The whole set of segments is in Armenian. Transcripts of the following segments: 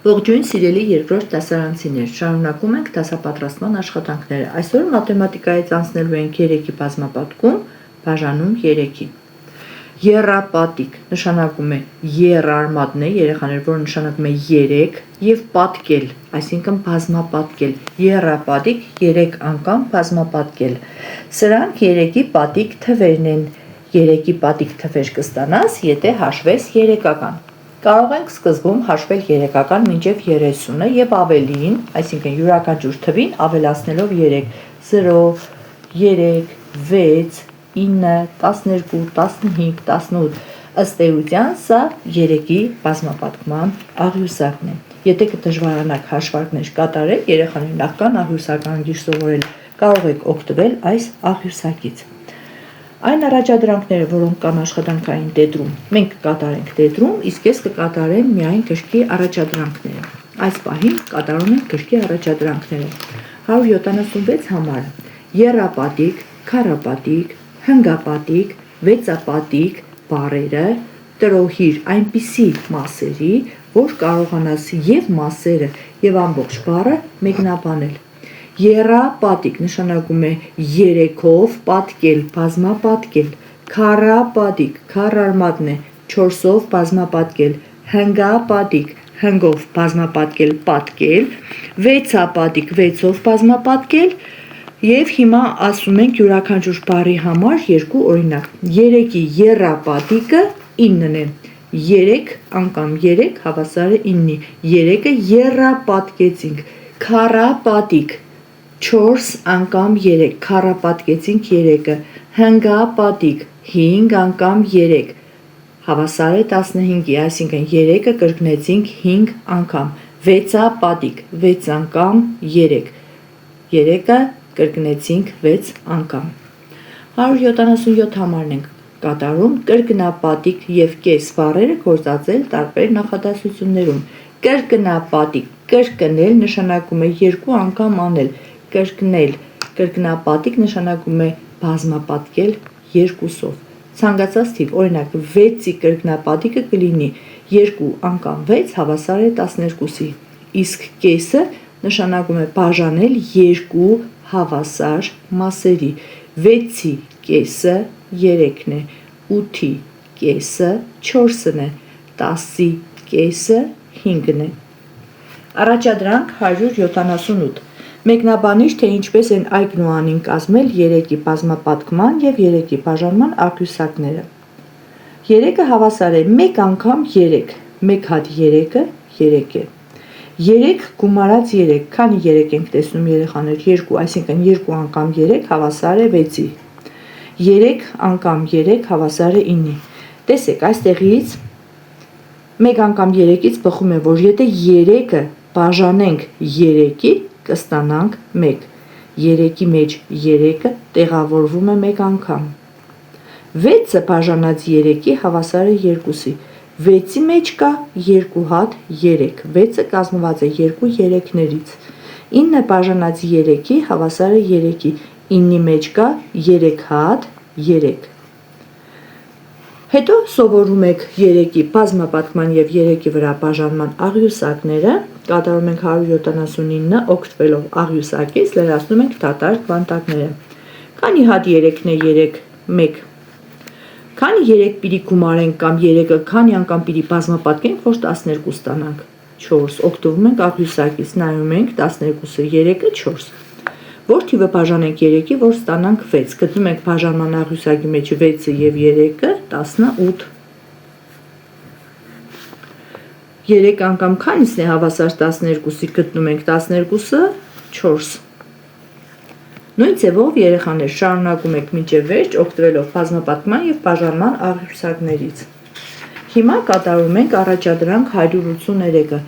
Ողջույն սիրելի երկրորդ դասարանցիներ, շարունակում ենք դասապատրաստման աշխատանքները։ Այսօր մաթեմատիկայից անցնելու ենք 3-ի բազմապատկում, բաժանում 3-ի։ Եռապատիկ նշանակում է եռարմատն է, երեխաներ, որը նշանակում է 3 եւ պատկել, այսինքն բազմապատկել։ Եռապատիկ 3 անգամ բազմապատկել։ Սրանք 3-ի պատիկ թվերն են։ 3-ի պատիկ թվեր կստանաս, եթե հաշվես երեկական։ Կարող ենք սկզբում հաշվել երեկական մինչև 30-ը եւ ավելին, այսինքն յուրաքանչյուր թվին ավելացնելով 3, 0, 3, 6, 9, 12, 15, 18, ըստ էության սա 3-ի բազմապատկման աղյուսակն է։ Եթե կդժվարանաք հաշվարկներ կատարել, երեխաներ նախքան աղյուսական գիր սովորել, կարող եք օգտվել այս աղյուսակից։ Այն առաջադրանքները, որոնք կան աշխատանքային տետրում, մենք կկատարենք տետրում, իսկ ես կկատարեմ միայն գրքի առաջադրանքները։ Այս պահին կատարում ենք գրքի առաջադրանքները։ 176 համարը՝ եռապատիկ, քառապատիկ, հնգապատիկ, վեցապատիկ բառերը տրոհիր այնպիսի մասերի, որ կարողանաս եւ մասերը եւ ամբողջ բառը մեկնաբանել։ Եռապատիկ նշանակում է 3-ով պատկել, բազմապատկել, քառապատիկ, քառարմատն է 4-ով բազմապատկել, հնգապատիկ, հնգով բազմապատկել, պատկել, վեցապատիկ, 6-ով բազմապատկել, եւ հիմա ասում ենք յուրաքանչյուր բառի համար երկու օրինակ։ 3-ի եռապատիկը 9-ն է։ 3 անգամ 3 հավասար է 9-ի։ 3-ը եռապատկեցինք, քառապատիկ 4 անգամ 3, քառապատկեցինք 3-ը, հնգապատիկ 5 անգամ 3, հավասար է 15-ի, այսինքն 3-ը կրկնեցինք 5 անգամ, վեցապատիկ 6 անգամ 3, 3-ը կրկնեցինք 6 անգամ։ 177 համարն ենք կատարում, կրկնապատիկ եւ կես բառերը գործածել տարբեր նախադասություններում։ Կրկնապատիկ, կրկնել նշանակում է 2 անգամ անել, կրկնել, կրկնապատիկ նշանակում է բազմապատկել 2-ով։ Ցանկացած թիվ, օրինակ 6-ի կրկնապատիկը կլինի 2 անգամ 6 հավասար է 12-ի, իսկ կեսը նշանակում է բաժանել 2 հավասար մասերի, 6-ի կեսը 3-ն է, 8-ի կեսը 4-ն է, 10-ի կեսը 5-ն է։ Առաջադրանք 178 Մեկնաբանիր, թե ինչպես են այգն ու անին կազմել 3-ի բազմապատկման եւ 3-ի բաժանման աղյուսակները։ 3-ը հավասար է 1 անգամ 3, 1 հատ 3-ը 3 է։ 3 գումարած 3, քանի 3 ենք տեսնում երեխաներ, 2, այսինքն 2 անգամ 3 հավասար է 6-ի։ 3 անգամ 3 հավասար է 9-ի։ Տեսեք, այստեղից 1 անգամ 3-ից բխում է, որ եթե 3-ը բաժանենք 3-ի, կստանանք 1, 3-ի մեջ 3-ը տեղավորվում է 1 անգամ, 6-ը բաժանած 3-ի հավասար է 2-ի, 6-ի մեջ կա 2 հատ 3, 6-ը կազմված է 2 3-ներից, 9-ը բաժանած 3-ի հավասար է 3-ի, 9-ի մեջ կա 3 հատ 3։ Հետո սովորում եք 3-ի բազմապատկման եւ 3-ի վրա բաժանման աղյուսակները, կատարում ենք 179-ը, օգտվելով աղյուսակից լրացնում ենք դատարկ բանտակները։ Քանի հատ 3-ն է 3, 1։ Քանի 3 պիտի գումարենք կամ 3-ը քանի անգամ պիտի բազմապատկենք, որ 12 ստանանք։ 4, օգտվում ենք աղյուսակից, նայում ենք 12-ը 3-ը 4։ Որ թիվը բաժանենք 3-ի, որ ստանանք 6, գտնում ենք բաժանման աղյուսակի մեջ 6-ը եւ 3-ը 18։ 3 անգամ քանիսն է հավասար 12-ի, գտնում ենք 12-ը 4։ Նույն ձևով երեխաներ շարունակում եք մինչև վերջ, օգտվելով բազմապատկման եւ բաժանման աղյուսակներից։ Հիմա կատարում ենք առաջադրանք 183-ը,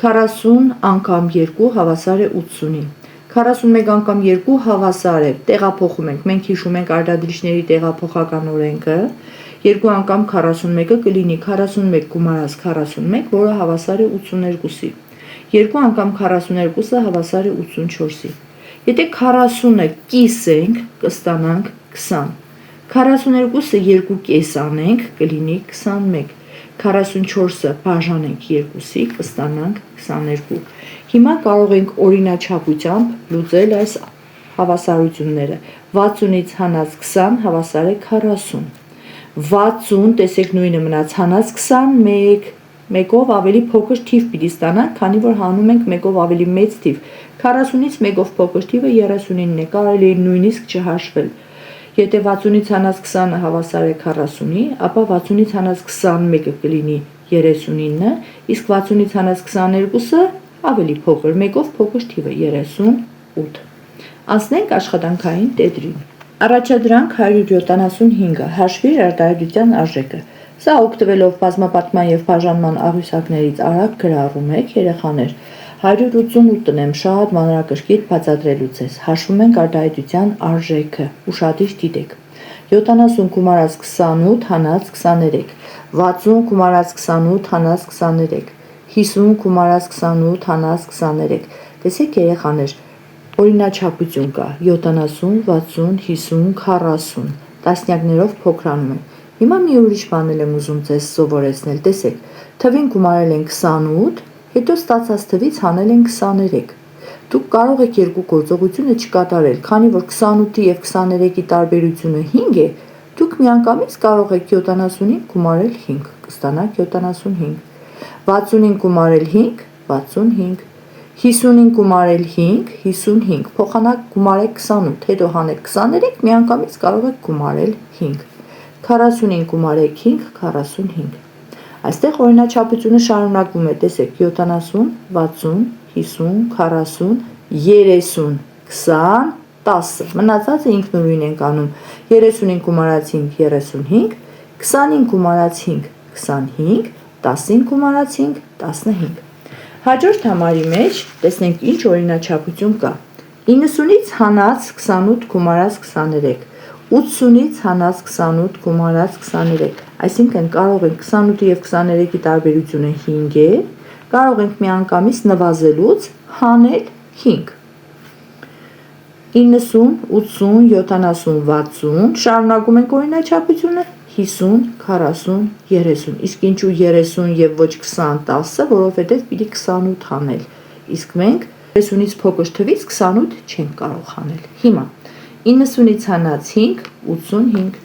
40 անգամ 2 հավասար է 80-ի։ 41 անգամ 2 հավասար է, տեղափոխում ենք, մենք հիշում ենք արդադրիչների տեղափոխական օրենքը, 2 անգամ 41-ը կլինի 41 գումարած 41, որը հավասար է 82-ի, 2 անգամ 42-ը հավասար է 84-ի, եթե 40-ը կիսենք, կստանանք 20, 42-ը 2 կես անենք, կլինի 21, 44-ը բաժանենք 2-ի, կստանանք 22։ Հիմա կարող ենք օրինաչափությամբ լուծել այս հավասարությունները։ 60-ից հանած 20 հավասար է 40։ 60, տեսեք նույնը մնաց, հանած 21, մեկով ավելի փոքր թիվ պիտի ստանանք, քանի որ հանում ենք մեկով ավելի մեծ թիվ։ 40-ից մեկով փոքր թիվը 39 է, կարելի է նույնիսկ չհաշվել։ Եթե 60-ից հանած 20-ը հավասար է 40-ի, ապա 60-ից հանած 21-ը կլինի 39, իսկ 60-ից հանած 22-ը ավելի փոքր, մեկով փոքր թիվը 38։ Անցնենք աշխատանքային տետրին։ Առաջադրանք 175-ը, հաշվիր արտահայտության արժեքը։ Սա օգտվելով բազմապատկման և բաժանման աղյուսակներից արագ գրառում եք, երեխաներ։ 188-ն եմ շատ մանրակրկիտ բացատրելուց ես, հաշվում ենք արտահայտության արժեքը, ուշադիր դիտեք։ 70 գումարած 28 հանած 23, 60 գումարած 28 հանած 23, 50 գումարած 28 հանած 23, տեսեք երեխաներ, օրինաչափություն կա, 70, 60, 50, 40, տասնյակներով փոքրանում են։ Հիմա մի ուրիշ բան եմ ուզում ձեզ սովորեցնել, տեսեք, թվին գումարել են 28, հետո ստացած թվից հանել են 23։ Դուք կարող եք երկու գործողությունը չկատարել, քանի որ 28-ի և 23-ի տարբերությունը 5 է, դուք միանգամից կարող եք 75-ին գումարել 5, կստանաք 75, 60-ին գումարել 5, 65, 50-ին գումարել 5, 55, փոխանակ գումարեք 28, հետո հանեք 23, միանգամից կարող եք գումարել 5, 40-ին գումարեք 5, 45։ Այստեղ օրինաչափությունը շարունակվում է, տեսեք, 70, 60, 50, 40, 30, 20, 10, մնացածը ինքնուրույն ենք անում, 30-ին գումարած 5, 35, 20-ին գումարած 5, 25, 10-ին գումարած 5, 15։ Հաջորդ համարի մեջ տեսնենք ինչ օրինաչափություն կա։ 90-ից հանած 28 գումարած 23, 80-ից հանած 28 գումարած 23, այսինքն կարող ենք 28-ի և 23-ի տարբերությունը 5 է, կարող ենք միանգամից նվազելուց հանել 5, 90, 80, 70, 60, շարունակում ենք օրինաչափությունը 50, 40, 30, իսկ ինչու 30 և ոչ 20, 10, որովհետև պիտի 28 հանել, իսկ մենք 30-ից փոքր թվից 28 չենք կարող հանել։ Հիմա 90-ից հանած 5, 85,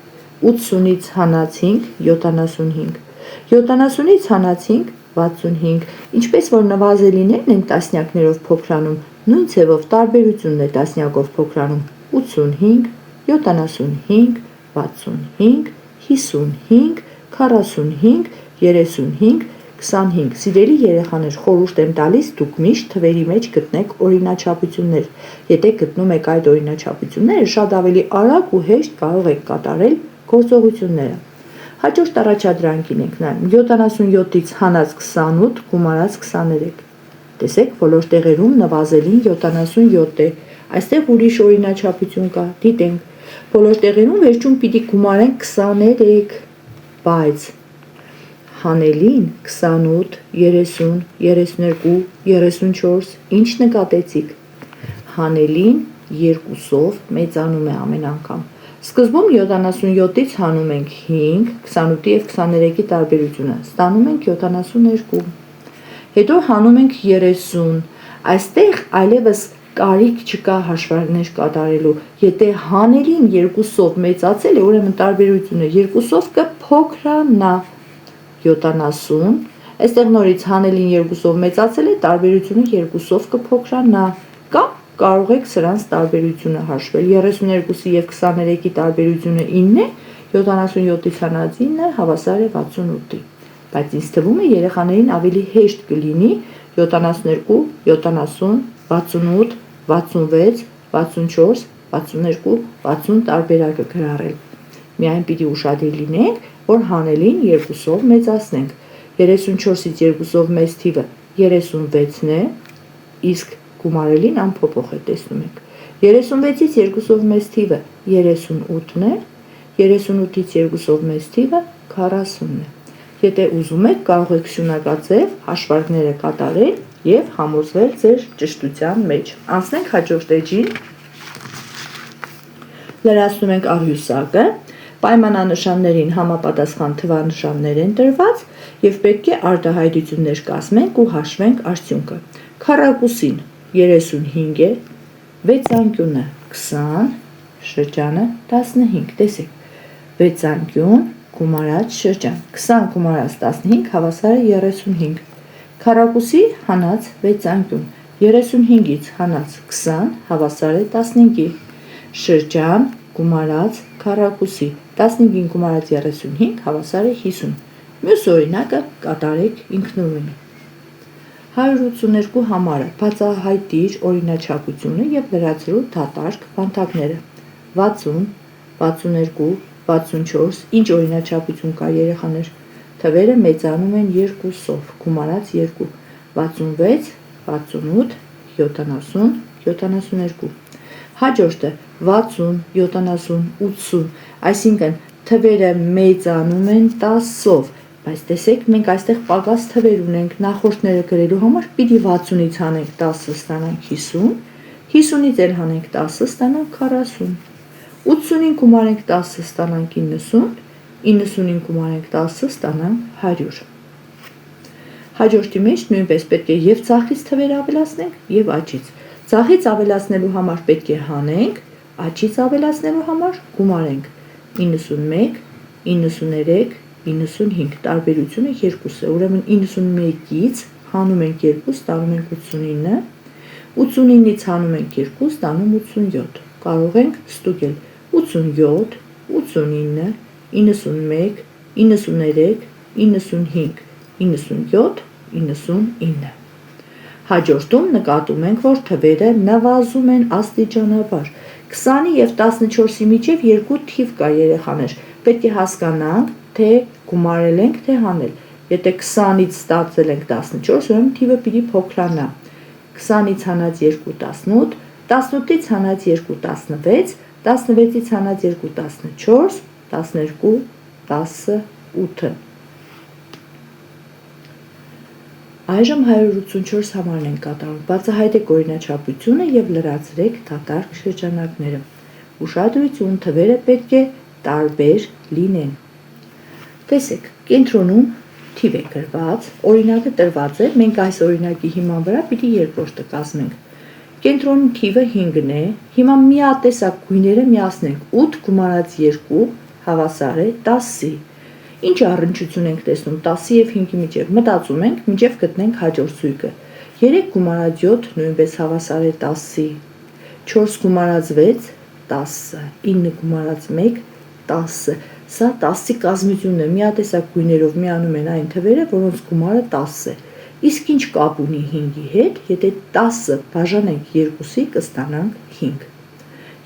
80-ից հանած 5, 75, 70-ից հանած 5, 65, ինչպես որ նվազելիներն են տասնյակներով փոքրանում, նույն ձևով տարբերությունն է տասնյակով փոքրանում, 85, 75, 65, 55, 45, 35, 25, սիրելի երեխաներ, խորհուրդ եմ տալիս դուք միշտ թվերի մեջ գտնեք օրինաչափություններ, եթե գտնում եք այդ օրինաչափությունները, շատ ավելի արագ ու հեշտ կարող եք կատարել գործողությունները։ Հաջորդ առաջադրանքին ենք նայում, 77-ից հանած 28 գումարած 23, տեսեք բոլոր տեղերում նվազելին 77 է, այստեղ ուրիշ օրինաչափություն կա, դիտենք, բոլոր տեղերում վերջում պիտի գումարենք 23, բայց հանելին 28, 30, 32, 34, ինչ նկատեցիք, հանելին 2-ով մեծանում է ամեն անգամ։ Սկզբում 77-ից հանում ենք 5, 28-ի և 23-ի տարբերությունը, ստանում ենք 72, հետո հանում ենք 30, այստեղ այլևս կարիք չկա հաշվարկներ կատարելու, եթե հանելին 2-ով մեծացել է, ուրեմն տարբերությունը 2-ով կփոքրանա 70, այստեղ նորից հանելին 2-ով մեծացել է, տարբերությունը 2-ով կփոքրանա, կամ կարող եք սրանց տարբերությունը հաշվել, 32-ի և 23-ի տարբերությունը 9 է, 77-ից հանած 9 հավասար է 68-ի, բայց ինձ թվում է երեխաներին ավելի հեշտ կլինի 72, 70, 68, 66, 64, 62, 60 տարբերակը գրառել։ Միայն պիտի ուշադիր լինենք, որ հանելին 2-ով մեծացնենք, 34-ից 2-ով մեծ թիվը 36-ն է, իսկ գումարելին անփոփոխ է, տեսնում եք, 36-ից 2-ով մեծ թիվը 38-ն է, 38-ից 2-ով մեծ թիվը 40-ն է։ Եթե ուզում եք, կարող եք շունակաձև հաշվարկները կատարել և համոզվել ձեր ճշտության մեջ։ Անցնենք հաջորդ էջին, լրացնում ենք աղյուսակը, պայմանանշաններին համապատասխան թվանշաններ են տրված Եվ պետք է արտահայտություններ կազմենք ու հաշվենք արդյունքը։ Քառակուսին 35 է, 6 անկյունը 20, շրջանը 15, տեսեք, 6 անկյուն գումարած շրջան, 20 գումարած 15 հավասար է 35, քառակուսի հանած 6 անկյուն, 35-ից հանած 20 հավասար է 15-ի, շրջան գումարած քառակուսի, 15-ին գումարած 35 հավասար է 50, մյուս օրինակը կատարեք ինքնուրույն։ 182 համարը, բացահայտիր օրինաչափությունը և լրացրու դատարկ բանթակները, 60, 62, 64, ինչ օրինաչափություն կա երեխաներ, թվերը մեծանում են 2-ով, գումարած 2, 66, 68, 70, 72, հաջորդը 60, 70, 80, այսինքն թվերը մեծանում են 10-ով, բայց տեսեք մենք այստեղ պակաս թվեր ունենք, նախորդները գրելու համար պիտի 60-ից հանենք 10 ստանանք 50, 50-ից էլ հանենք 10 ստանանք 40, 80-ին գումարենք 10 ստանանք 90, 90-ին գումարենք 10 ստանանք 100։ Հաջորդի մեջ նույնպես պետք է և ձախից թվեր ավելացնենք և աջից։ Ձախից ավելացնելու համար պետք է հանենք, աջից ավելացնելու համար գումարենք 91, 93, 95, տարբերությունը 2 է, ուրեմն 91-ից հանում ենք 2, ստանում ենք 89, 89-ից հանում ենք 2, ստանում 87, կարող ենք ստուգել 87, 89, 91, 93, 95, 97, 99։ Հաջորդում նկատում ենք, որ թվերը նվազում են աստիճանաբար, 20-ի և 14-ի միջև երկու թիվ կա երեխաներ, պետք է հասկանանք, թե գումարել ենք, թե հանել, եթե 20-ից ստացել ենք 14, ուրեմն թիվը պիտի փոքրանա, 20-ից հանած 2 18, 18-ից հանած 2 16, 16-ից հանած 2 14, 12, 10, 8։ Այժմ 184 համարն են կատարում, բացահայտեք օրինաչափությունը և լրացրեք դատարկ շրջանակները։ Ուշադրություն, թվերը պետք է տարբեր լինեն։ Տեսեք, կենտրոնում թիվ է գրված, օրինակը տրված է, մենք այս օրինակի հիման վրա պիտի երկրորդը կազմենք։ Կենտրոնի թիվը 5-ն է, հիմա միատեսակ գույները միացնենք, 8 գումարած 2 հավասար է 10-ի։ Ինչ առնչություն ենք տեսնում 10-ի և 5-ի միջև, մտածում ենք, մինչև գտնենք հաջորդ զույգը։ 3 գումարած 7 նույնպես հավասար է 10-ի, 4 գումարած 6 10, 9 գումարած 1 10, սա 10-ի կազմությունն է, միատեսակ գույներով միանում են այն թվերը, որոնց գումարը 10 է։ Իսկ ինչ կապ ունի 5-ի հետ, եթե 10-ը բաժանենք 2-ի կստանանք 5։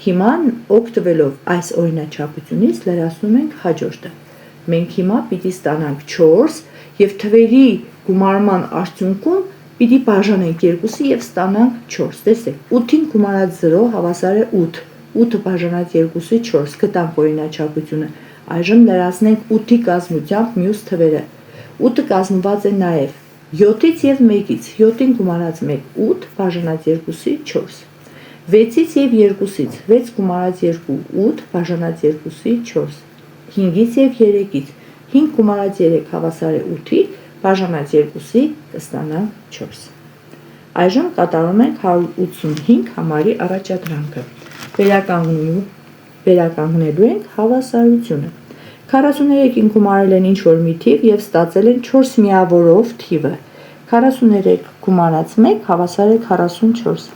Հիմա օգտվելով այս օրինաչափությունից լրացնում ենք հաջորդը։ Մենք հիմա պիտի ստանանք 4 և թվերի գումարման արդյունքում պիտի բաժանենք 2-ի և ստանանք 4, տեսեք, 8-ին գումարած 0 հավասար է 8, 8-ը բաժանած 2-ի 4, գտանք օրինաչափությունը, այժմ լրացնենք 8-ի կազմությամբ մյուս թվերը, 8-ը կազմված է նաև 7-ից և 1-ից, 7-ին գումարած 1, 8, բաժանած 2-ի 4, 6-ից և 2-ից, 6 գումարած 2, 8, բաժանած 2-ի 4, 5-ից և 3-ից, 5 գումարած 3 հավասար է 8-ի, բաժանած 2-ի կստանանք 4։ Այժմ կատարում ենք 185 համարի առաջադրանքը։ Վերականգնելու ենք հավասարությունը։ 43-ին գումարել են ինչ-որ մի թիվ և ստացել են 4 միավորով թիվը։ 43 գումարած 1 հավասար է 44,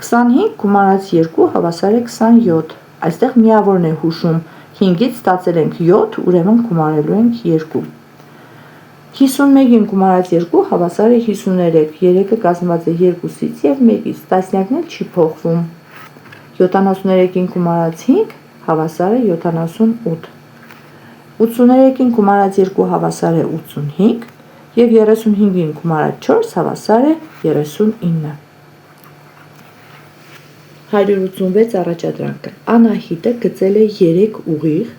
25 գումարած 2 հավասար է 27, այստեղ միավորն է հուշում, 5-ից ստացել ենք 7, ուրեմն գումարելու ենք 2։ 51-ին գումարած 2 հավասար է 53, 3-ը կազմված է 2-ից և 1-ից, տասնյակն էլ չի փոխվում։ 73-ին գումարած 5 հավասար է 78, 83-ին գումարած 2 հավասար է 85 և 35-ին գումարած 4 հավասար է 39։ 186 առաջադրանքը։ Անահիտը գծել է 3 ուղիղ,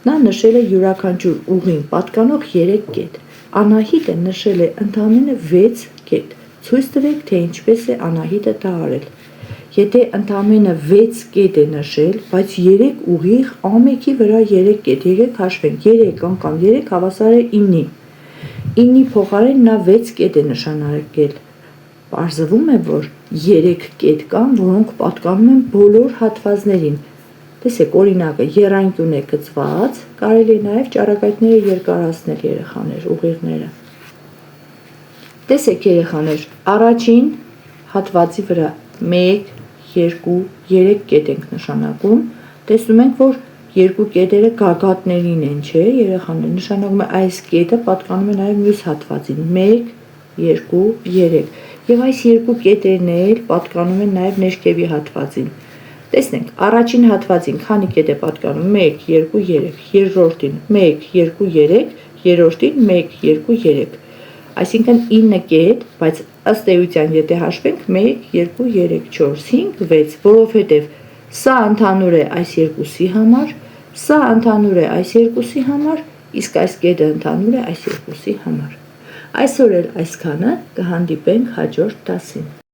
նա նշել է յուրաքանչյուր ուղին պատկանող 3 կետ։ Անահիտը նշել է ընդամենը 6 կետ։ Ցույց տվեք, թե ինչպես է Անահիտը դա արել։ Եթե ընդամենը 6 կետ է նշել, բայց 3 ուղիղ, ամենքի վրա 3 կետ, եկեք հաշվենք, 3 անգամ 3 հավասար է 9-ի։ 9-ի փոխարեն նա 6 կետ է նշանակել։ Պարզվում է, որ 3 կետ կան, որոնք պատկանում են բոլոր հատվածներին։ Տեսեք, օրինակը եռանկյուն է գծված, կարելի է նաև ճառագայթները երկարացնել երեխաներ, ուղիղները։ Տեսեք երեխաներ, առաջին հատվածի վրա 1, 2, 3 կետ ենք նշանակում, տեսնում ենք, որ երկու կետերը գագաթներին են, չէ, երեխաներ, նշանակում է այս կետը պատկանում է նաև մյուս հատվածին, 1, 2, 3, և այս երկու կետերն էլ պատկանում են նաև ներքևի հատվածին։ Տեսնենք, առաջին հատվածին քանի կետ է պատկանում, 1, 2, 3, երկրորդին 1, 2, 3, երրորդին 1, 2, 3, այսինքն 9 կետ, բայց ըստ էության եթե հաշվենք 1, 2, 3, 4, 5, 6, որովհետև սա ընդհանուր է այս երկուսի համար, սա ընդհանուր է այս երկուսի համար, իսկ այս կետը ընդհանուր է այս երկուսի համար։ Այսօր էլ այսքանը, կհանդիպենք հաջորդ դասին։